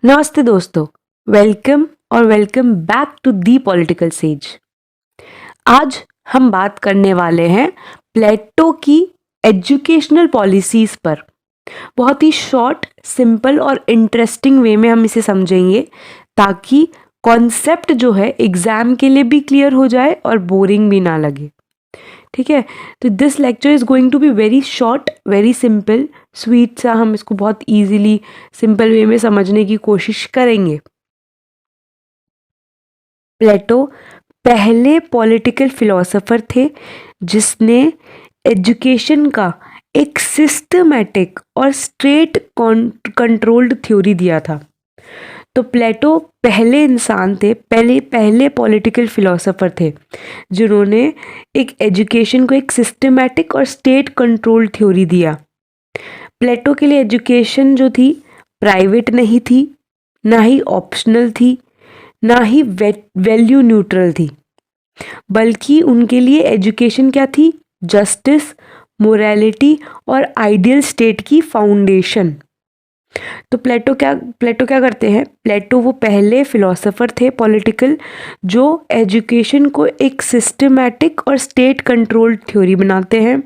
नमस्ते दोस्तों, welcome back to the political sage. आज हम बात करने वाले हैं प्लेटो की एजुकेशनल पॉलिसीज पर। बहुत ही शॉर्ट, सिंपल और इंटरेस्टिंग वे में हम इसे समझेंगे ताकि कॉन्सेप्ट जो है एग्जाम के लिए भी क्लियर हो जाए और बोरिंग भी ना लगे। ठीक है, तो this lecture is going to be very short, very simple, sweet सा। हम इसको बहुत इजीली सिंपल वे में समझने की कोशिश करेंगे। प्लेटो पहले पॉलिटिकल फिलोसोफर थे जिसने एजुकेशन का एक सिस्टमैटिक और स्ट्रेट कंट्रोल्ड थ्योरी दिया था। तो प्लेटो पहले इंसान थे, पहले पॉलिटिकल फिलोसोफर थे जिन्होंने एक एजुकेशन को एक सिस्टमैटिक और स्टेट कंट्रोल थ्योरी दिया। प्लेटो के लिए एजुकेशन जो थी प्राइवेट नहीं थी, ना ही ऑप्शनल थी, ना ही वैल्यू न्यूट्रल थी, बल्कि उनके लिए एजुकेशन क्या थी? जस्टिस, मोरालिटी और आइडियल स्टेट की फाउंडेशन। तो प्लेटो क्या करते हैं? प्लेटो वो पहले फिलोसोफर थे पॉलिटिकल जो एजुकेशन को एक सिस्टमैटिक और स्टेट कंट्रोल्ड थ्योरी बनाते हैं।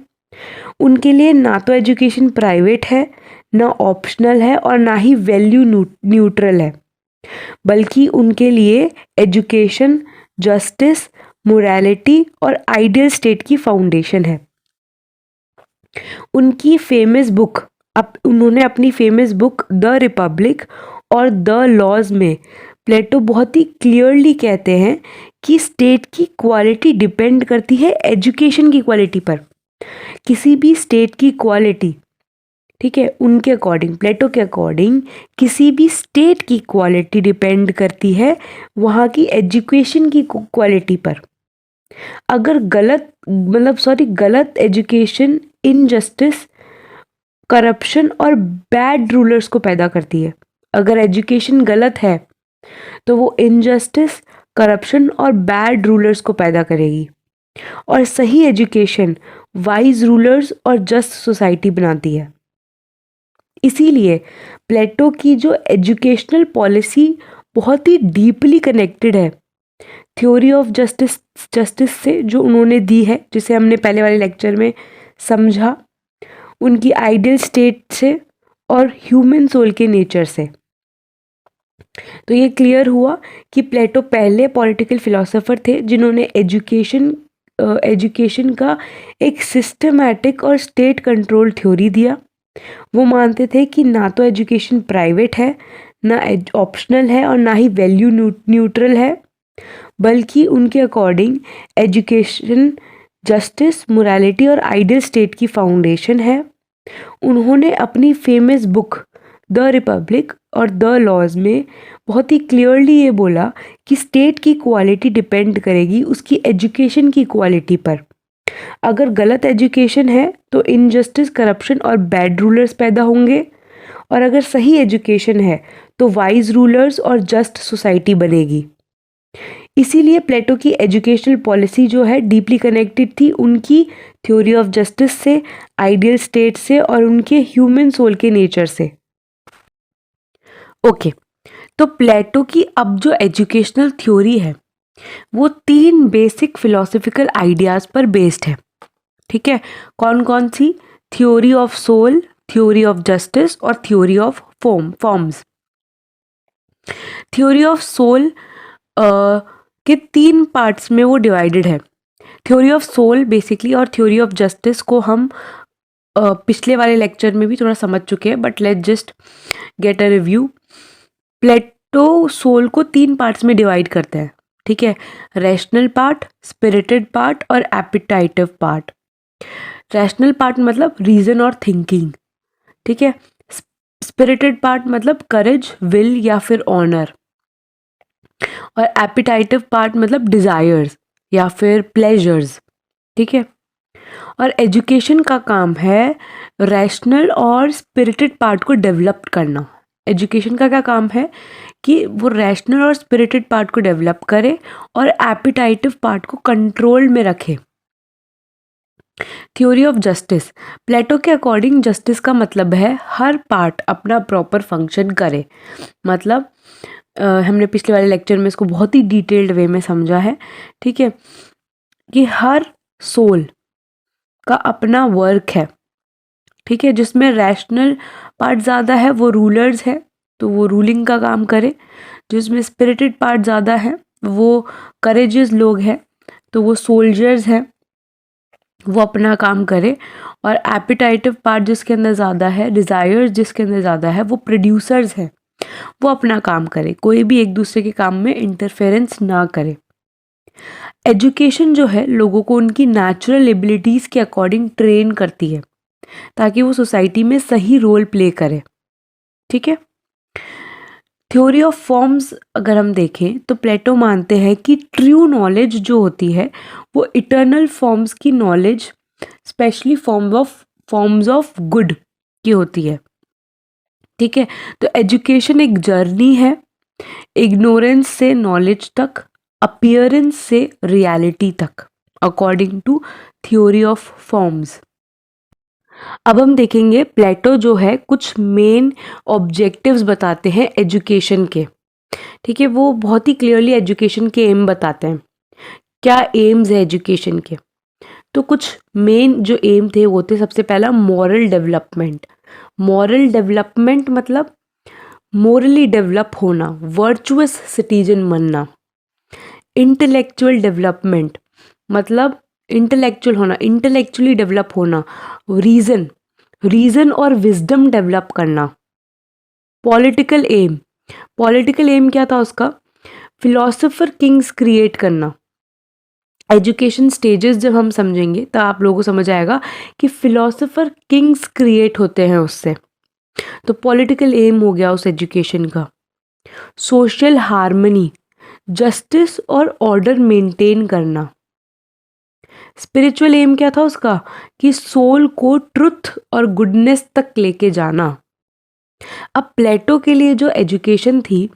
उनके लिए ना तो एजुकेशन प्राइवेट है, ना ऑप्शनल है और ना ही वैल्यू न्यूट्रल है, बल्कि उनके लिए एजुकेशन जस्टिस, मोरालिटी और आइडियल स्टेट की फाउंडेशन है। उन्होंने अपनी फेमस बुक द रिपब्लिक और द लॉज में प्लेटो बहुत ही क्लियरली कहते हैं कि स्टेट की क्वालिटी डिपेंड करती है एजुकेशन की क्वालिटी पर। किसी भी स्टेट की क्वालिटी, ठीक है, उनके अकॉर्डिंग, प्लेटो के अकॉर्डिंग किसी भी स्टेट की क्वालिटी डिपेंड करती है वहाँ की एजुकेशन की क्वालिटी पर। अगर गलत एजुकेशन इनजस्टिस, करप्शन और बैड रूलर्स को पैदा करती है। अगर एजुकेशन गलत है तो वो इनजस्टिस, करप्शन और बैड रूलर्स को पैदा करेगी, और सही एजुकेशन वाइज रूलर्स और जस्ट सोसाइटी बनाती है। इसीलिए प्लेटो की जो एजुकेशनल पॉलिसी बहुत ही डीपली कनेक्टेड है थ्योरी ऑफ जस्टिस से जो उन्होंने दी है, जिसे हमने पहले वाले लेक्चर में समझा, उनकी आइडियल स्टेट से और ह्यूमन सोल के नेचर से। तो ये क्लियर हुआ कि प्लेटो पहले पॉलिटिकल फिलोसोफर थे जिन्होंने एजुकेशन का एक सिस्टमैटिक और स्टेट कंट्रोल थ्योरी दिया। वो मानते थे कि ना तो एजुकेशन प्राइवेट है, ना ऑप्शनल है और ना ही वैल्यू न्यूट्रल है, बल्कि उनके अकॉर्डिंग एजुकेशन जस्टिस, मोरालिटी और आइडियल स्टेट की फाउंडेशन है। उन्होंने अपनी फेमस बुक द रिपब्लिक और द लॉज में बहुत ही क्लियरली ये बोला कि स्टेट की क्वालिटी डिपेंड करेगी उसकी एजुकेशन की क्वालिटी पर। अगर गलत एजुकेशन है तो इनजस्टिस, करप्शन और बैड रूलर्स पैदा होंगे, और अगर सही एजुकेशन है तो वाइज रूलर्स और जस्ट सोसाइटी बनेगी। इसीलिए प्लेटो की एजुकेशनल पॉलिसी जो है डीपली कनेक्टेड थी उनकी थ्योरी ऑफ जस्टिस से, आइडियल स्टेट से और उनके ह्यूमन सोल के नेचर से। ओके, तो प्लेटो की अब जो एजुकेशनल थ्योरी है वो 3 बेसिक फिलोसफिकल आइडियाज पर बेस्ड है। ठीक है, कौन कौन सी? Theory of soul, theory of justice और theory of forms. Theory of soul के 3 पार्ट्स में वो डिवाइडेड है। थ्योरी ऑफ सोल बेसिकली और थ्योरी ऑफ जस्टिस को हम पिछले वाले लेक्चर में भी थोड़ा समझ चुके हैं, but let's just get a review. Plato soul को 3 पार्ट्स में डिवाइड करते हैं। ठीक है, रैशनल पार्ट, स्पिरिटेड पार्ट और एपिटाइटिव पार्ट। रैशनल पार्ट मतलब रीजन और थिंकिंग, ठीक है। स्पिरिटेड पार्ट मतलब करेज, विल या फिर ऑनर, और एपिटाइटिव पार्ट मतलब डिजायर्स या फिर प्लेजर्स। ठीक है, और एजुकेशन का काम है रैशनल और स्पिरिटेड पार्ट को डेवलप करना। एजुकेशन का क्या काम है कि वो रैशनल और स्पिरिटेड पार्ट को डेवलप करे और एपिटाइटिव पार्ट को कंट्रोल में रखे। Theory of justice. प्लेटो के अकॉर्डिंग जस्टिस का मतलब है हर पार्ट अपना प्रॉपर फंक्शन करे। मतलब हमने पिछले वाले लेक्चर में इसको बहुत ही डिटेल्ड वे में समझा है, ठीक है, कि हर सोल का अपना वर्क है, ठीक है, जिसमें रैशनल पार्ट ज़्यादा है वो रूलर्स है तो वो रूलिंग का काम करे, जिसमें स्पिरिटेड पार्ट ज़्यादा है वो करेजियस लोग हैं तो वो सोल्जर्स हैं, वो अपना काम करे, और एपिटाइटिव पार्ट जिसके अंदर ज़्यादा है, डिज़ायर्स जिसके अंदर ज़्यादा है, वो प्रोड्यूसर्स हैं, वो अपना काम करे, कोई भी एक दूसरे के काम में इंटरफेरेंस ना करे। एजुकेशन जो है लोगों को उनकी नेचुरल एबिलिटीज़ के अकॉर्डिंग ट्रेन करती है ताकि वो सोसाइटी में सही रोल प्ले करे, ठीक है। थ्योरी ऑफ फॉर्म्स अगर हम देखें तो प्लेटो मानते हैं कि ट्रू नॉलेज जो होती है वो इटर्नल फॉर्म्स की knowledge, specially forms of good की होती है, ठीक है। तो एजुकेशन एक जर्नी है, इग्नोरेंस से नॉलेज तक, अपीयरेंस से रियलिटी तक, according to theory of forms. अब हम देखेंगे प्लेटो जो है कुछ मेन ऑब्जेक्टिव्स बताते हैं एजुकेशन के, ठीक है, वो बहुत ही क्लियरली एजुकेशन के एम बताते हैं, क्या एम्स है एजुकेशन के। तो कुछ मेन जो एम थे वो थे, सबसे पहला मॉरल डेवलपमेंट। मॉरल डेवलपमेंट मतलब मोरली डेवलप होना, वर्चुअस सिटीजन बनना। इंटेलेक्चुअल डेवलपमेंट मतलब इंटेलेक्चुअल होना, इंटेलेक्चुअली डेवलप होना, रीजन और विजडम डेवलप करना। पॉलिटिकल एम क्या था उसका, फिलोसोफर किंग्स क्रिएट करना। एजुकेशन स्टेजेस जब हम समझेंगे तो आप लोगों को समझ आएगा कि फिलोसोफर किंग्स क्रिएट होते हैं उससे। तो पॉलिटिकल एम हो गया उस एजुकेशन का। सोशल हार्मनी, जस्टिस और ऑर्डर मेंटेन करना। स्पिरिचुअल एम क्या था उसका, कि सोल को ट्रुथ और गुडनेस तक लेके जाना। अब प्लेटो के लिए जो एजुकेशन थी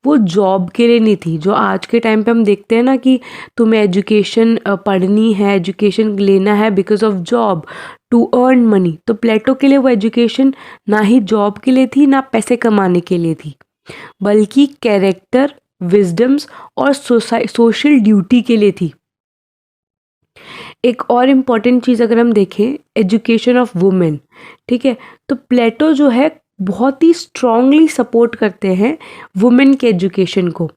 वो जॉब के लिए नहीं थी, जो आज के टाइम पे हम देखते हैं ना कि तुम्हें एजुकेशन पढ़नी है, एजुकेशन लेना है because of job, to earn money. तो प्लेटो के लिए वो एजुकेशन ना ही जॉब के लिए थी ना पैसे कमाने के लिए थी, बल्कि कैरेक्टर, विजडम्स और सोशल ड्यूटी के लिए थी। एक और इम्पॉर्टेंट चीज़ अगर हम देखें, एजुकेशन ऑफ वुमेन, ठीक है, तो प्लेटो जो है बहुत ही स्ट्रांगली सपोर्ट करते हैं वुमेन के एजुकेशन को।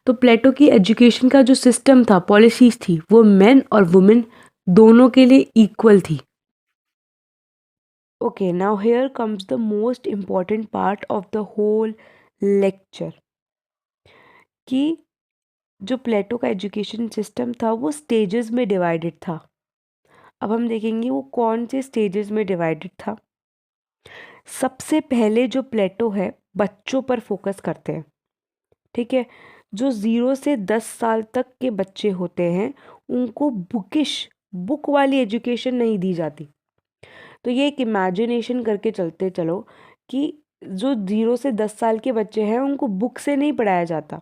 तो प्लेटो की एजुकेशन का जो सिस्टम था, पॉलिसीज थी, वो मेन और वुमेन दोनों के लिए इक्वल थी। Okay, now here comes the most important part of the whole lecture, कि जो प्लेटो का एजुकेशन सिस्टम था वो स्टेजेस में डिवाइडेड था। अब हम देखेंगे वो कौन से स्टेजेस में डिवाइडेड था। सबसे पहले जो प्लेटो है बच्चों पर फोकस करते हैं, ठीक है। जो 0 से 10 साल तक के बच्चे होते हैं उनको बुक वाली एजुकेशन नहीं दी जाती। तो ये एक इमेजिनेशन करके चलते चलो कि जो 0 से 10 साल के बच्चे हैं उनको बुक से नहीं पढ़ाया जाता।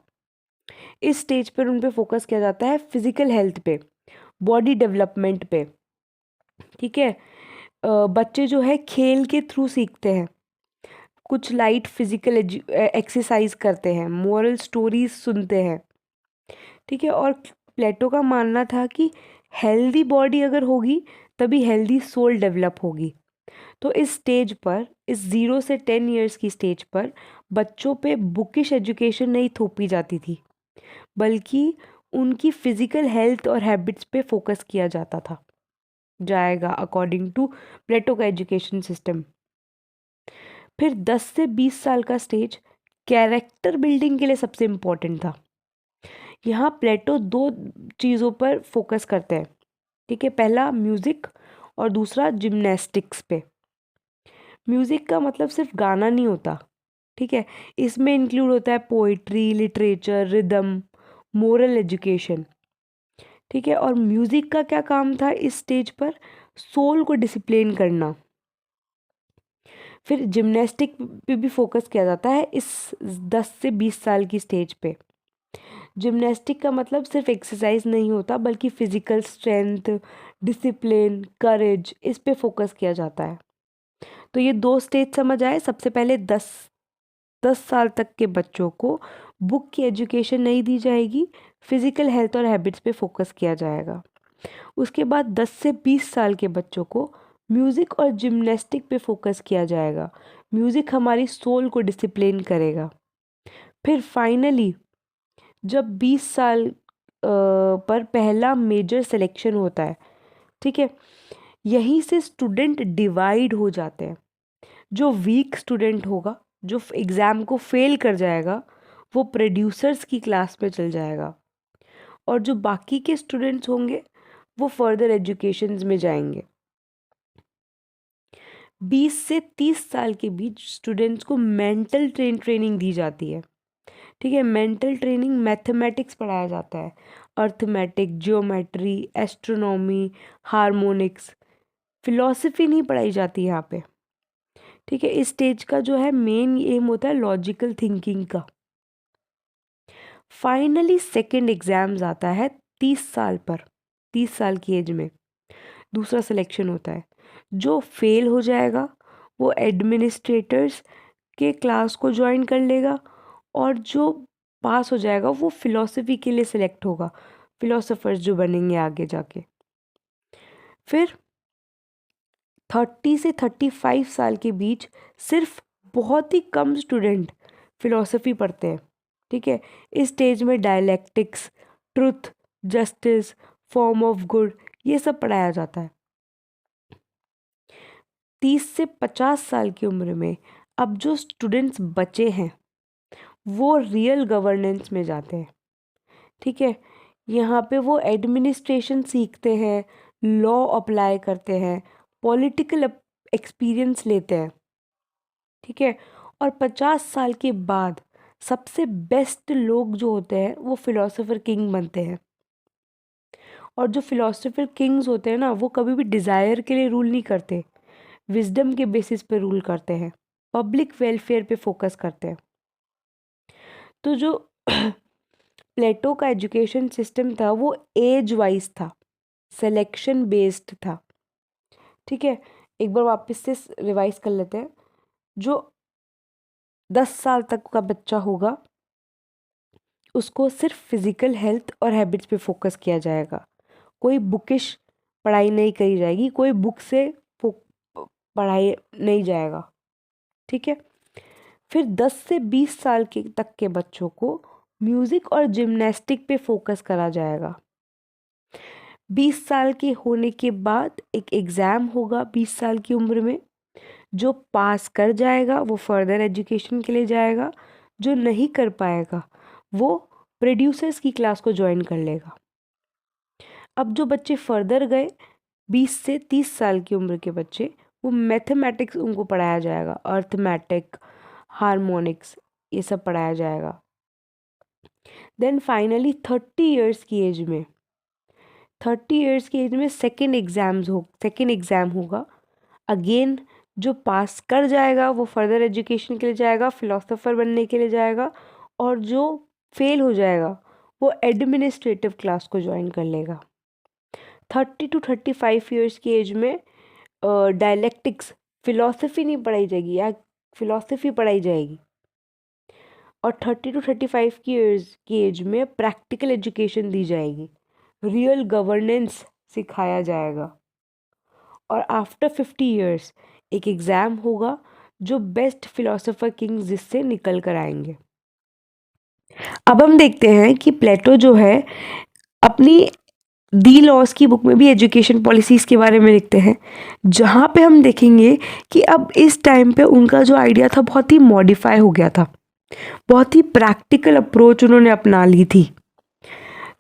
इस स्टेज पर उन पे फोकस किया जाता है फिजिकल हेल्थ पे, बॉडी डेवलपमेंट पे, ठीक है। बच्चे जो है खेल के थ्रू सीखते हैं, कुछ लाइट फिजिकल एक्सरसाइज करते हैं, मोरल स्टोरीज सुनते हैं, ठीक है। और प्लेटो का मानना था कि हेल्दी बॉडी अगर होगी तभी हेल्दी सोल डेवलप होगी। तो इस स्टेज पर, इस 0 से 10 ईयर्स की स्टेज पर बच्चों पे बुकिश एजुकेशन नहीं थोपी जाती थी, बल्कि उनकी फिजिकल हेल्थ और हैबिट्स पे फोकस किया जाएगा अकॉर्डिंग टू प्लेटो का एजुकेशन सिस्टम। फिर 10 से 20 साल का स्टेज कैरेक्टर बिल्डिंग के लिए सबसे इम्पोर्टेंट था। यहाँ प्लेटो 2 चीज़ों पर फोकस करते हैं, ठीक है। पहला म्यूज़िक और दूसरा जिम्नास्टिक्स पे। म्यूज़िक का मतलब सिर्फ गाना नहीं होता, ठीक है, इसमें इंक्लूड होता है poetry, literature, rhythm, moral education, ठीक है। और म्यूज़िक का क्या काम था इस स्टेज पर, सोल को डिसिप्लिन करना। फिर जिम्नास्टिक पे भी फोकस किया जाता है इस 10 से 20 साल की स्टेज पे। जिम्नास्टिक का मतलब सिर्फ एक्सरसाइज नहीं होता बल्कि फिजिकल स्ट्रेंथ, डिसिप्लिन, करेज, इस पे फोकस किया जाता है। तो ये 2 स्टेज समझ आए। सबसे पहले 10 साल तक के बच्चों को बुक की एजुकेशन नहीं दी जाएगी, फिजिकल हेल्थ और हैबिट्स पे फोकस किया जाएगा। उसके बाद 10 से 20 साल के बच्चों को म्यूज़िक और जिम्नास्टिक पे फोकस किया जाएगा। म्यूज़िक हमारी सोल को डिसिप्लिन करेगा। फिर फाइनली जब 20 साल पर पहला मेजर सिलेक्शन होता है, ठीक है, यहीं से स्टूडेंट डिवाइड हो जाते हैं। जो वीक स्टूडेंट होगा, जो एग्ज़ाम को फेल कर जाएगा, वो प्रोड्यूसर्स की क्लास में चल जाएगा, और जो बाकी के स्टूडेंट्स होंगे वो फर्दर एजुकेशंस में जाएंगे। 20 से 30 साल के बीच स्टूडेंट्स को मेंटल ट्रेनिंग दी जाती है। ठीक है, मेंटल ट्रेनिंग, मैथमेटिक्स पढ़ाया जाता है, arithmetic, geometry, astronomy, harmonics. Philosophy नहीं पढ़ाई जाती यहाँ पे। ठीक है, इस स्टेज का जो है मेन एम होता है लॉजिकल थिंकिंग का। फाइनली सेकंड एग्जाम्स आता है 30 साल पर, 30 साल की एज में दूसरा सिलेक्शन होता है। जो फेल हो जाएगा वो एडमिनिस्ट्रेटर्स के क्लास को ज्वाइन कर लेगा, और जो पास हो जाएगा वो फिलॉसफी के लिए सिलेक्ट होगा, फिलोसोफर्स जो बनेंगे आगे जाके। फिर 30 से 35 साल के बीच सिर्फ बहुत ही कम स्टूडेंट फिलॉसफी पढ़ते हैं। ठीक है, इस स्टेज में dialectics, truth, justice, form of good, ये सब पढ़ाया जाता है। 30 से 50 साल की उम्र में अब जो स्टूडेंट्स बचे हैं वो रियल गवर्नेंस में जाते हैं। ठीक है, यहाँ पे वो एडमिनिस्ट्रेशन सीखते हैं, लॉ अप्लाई करते हैं, पॉलिटिकल एक्सपीरियंस लेते हैं। ठीक है, और 50 साल के बाद सबसे बेस्ट लोग जो होते हैं वो फिलोसोफर किंग बनते हैं। और जो फिलोसोफर किंग्स होते हैं ना, वो कभी भी डिज़ायर के लिए रूल नहीं करते, विजडम के बेसिस पे रूल करते हैं, पब्लिक वेलफेयर पे फोकस करते हैं। तो जो प्लेटो का एजुकेशन सिस्टम था वो एज वाइज था, सिलेक्शन बेस्ड था। ठीक है, एक बार वापस से रिवाइज कर लेते हैं। जो 10 साल तक का बच्चा होगा उसको सिर्फ फिजिकल हेल्थ और हैबिट्स पे फोकस किया जाएगा, कोई बुकिश पढ़ाई नहीं करी जाएगी, कोई बुक से पढ़ाई नहीं जाएगा। ठीक है, फिर 10 से 20 साल के तक के बच्चों को म्यूज़िक और जिम्नास्टिक पे फोकस करा जाएगा। 20 साल के होने के बाद एक एग्ज़ाम होगा 20 साल की उम्र में, जो पास कर जाएगा वो फर्दर एजुकेशन के लिए जाएगा, जो नहीं कर पाएगा वो प्रोड्यूसर्स की क्लास को ज्वाइन कर लेगा। अब जो बच्चे फर्दर गए 20 से 30 साल की उम्र के बच्चे, वो मैथमेटिक्स उनको पढ़ाया जाएगा, अर्थमेटिक, हार्मोनिक्स, ये सब पढ़ाया जाएगा। देन फाइनली 30 इयर्स की एज में सेकेंड एग्ज़ाम होगा। अगेन जो पास कर जाएगा वो फर्दर एजुकेशन के लिए जाएगा, फिलोसोफर बनने के लिए जाएगा, और जो फेल हो जाएगा वो एडमिनिस्ट्रेटिव क्लास को ज्वाइन कर लेगा। 30 to 35 ईयर्स की एज में डायलैक्टिक्स, फिलॉसफी नहीं पढ़ाई जाएगी या फिलॉसफी पढ़ाई जाएगी, और 30 to 35 की एज में प्रैक्टिकल एजुकेशन दी जाएगी, रियल गवर्नेंस सिखाया जाएगा। और आफ्टर 50 ईयर्स एक एग्ज़ाम होगा जो बेस्ट फिलोसोफर किंग्स जिससे निकल कर आएंगे। अब हम देखते हैं कि प्लेटो जो है अपनी दी लॉज की बुक में भी एजुकेशन पॉलिसीज़ के बारे में लिखते हैं, जहाँ पे हम देखेंगे कि अब इस टाइम पे उनका जो आइडिया था बहुत ही मॉडिफाई हो गया था, बहुत ही प्रैक्टिकल अप्रोच उन्होंने अपना ली थी।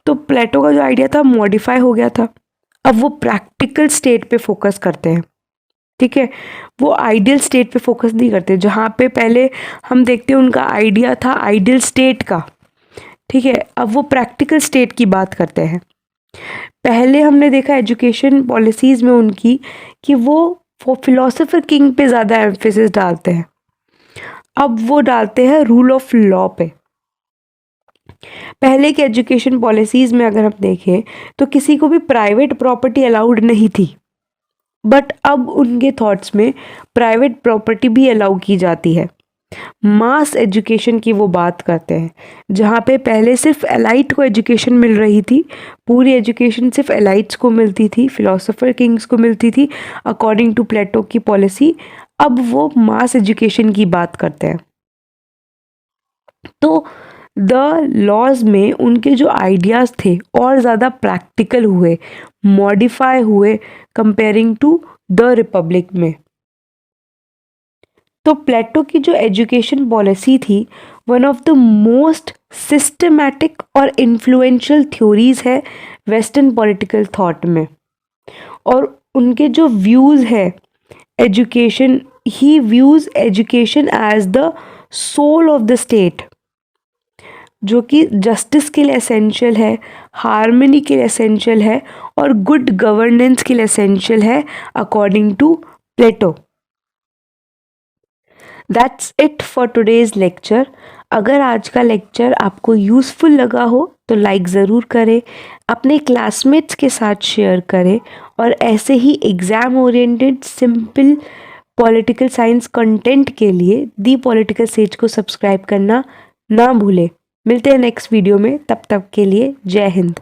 तो प्लेटो का जो आइडिया था मॉडिफाई हो गया था, अब वो प्रैक्टिकल स्टेट पे फोकस करते हैं। ठीक है, वो आइडियल स्टेट पे फोकस नहीं करते, जहाँ पे पहले हम देखते हैं उनका आइडिया था आइडियल स्टेट का। ठीक है, अब वो प्रैक्टिकल स्टेट की बात करते हैं। पहले हमने देखा एजुकेशन पॉलिसीज़ में उनकी कि वो फिलोसोफर किंग पे ज़्यादा एम्फेसिस डालते हैं, अब वो डालते हैं रूल ऑफ लॉ पे। पहले के एजुकेशन पॉलिसीज़ में अगर हम देखें तो किसी को भी प्राइवेट प्रॉपर्टी अलाउड नहीं थी, बट अब उनके थॉट्स में प्राइवेट प्रॉपर्टी भी अलाउ की जाती है। मास एजुकेशन की वो बात करते हैं, जहाँ पे पहले सिर्फ एलाइट को एजुकेशन मिल रही थी, पूरी एजुकेशन सिर्फ एलाइट्स को मिलती थी, फिलोसोफर किंग्स को मिलती थी अकॉर्डिंग टू प्लेटो की पॉलिसी। अब वो मास एजुकेशन की बात करते हैं। तो द लॉज में उनके जो आइडियाज़ थे और ज़्यादा प्रैक्टिकल हुए, मॉडिफाई हुए कंपेयरिंग टू द रिपब्लिक में। तो प्लेटो की जो एजुकेशन पॉलिसी थी, one of the most systematic और इन्फ्लुएंशियल थ्योरीज है वेस्टर्न पॉलिटिकल थॉट में। और उनके जो व्यूज़ है एजुकेशन, ही views education as the soul of the state, जो कि जस्टिस के लिए एसेंशियल है, हार्मनी के लिए एसेंशियल है और गुड गवर्नेंस के लिए एसेंशियल है according to Plato. That's it for today's lecture. अगर आज का लेक्चर आपको यूज़फुल लगा हो तो लाइक ज़रूर करें, अपने क्लासमेट्स के साथ शेयर करें और ऐसे ही exam oriented simple political science content के लिए दी पॉलिटिकल सेज को सब्सक्राइब करना ना भूलें। मिलते हैं नेक्स्ट वीडियो में, तब तक के लिए जय हिंद।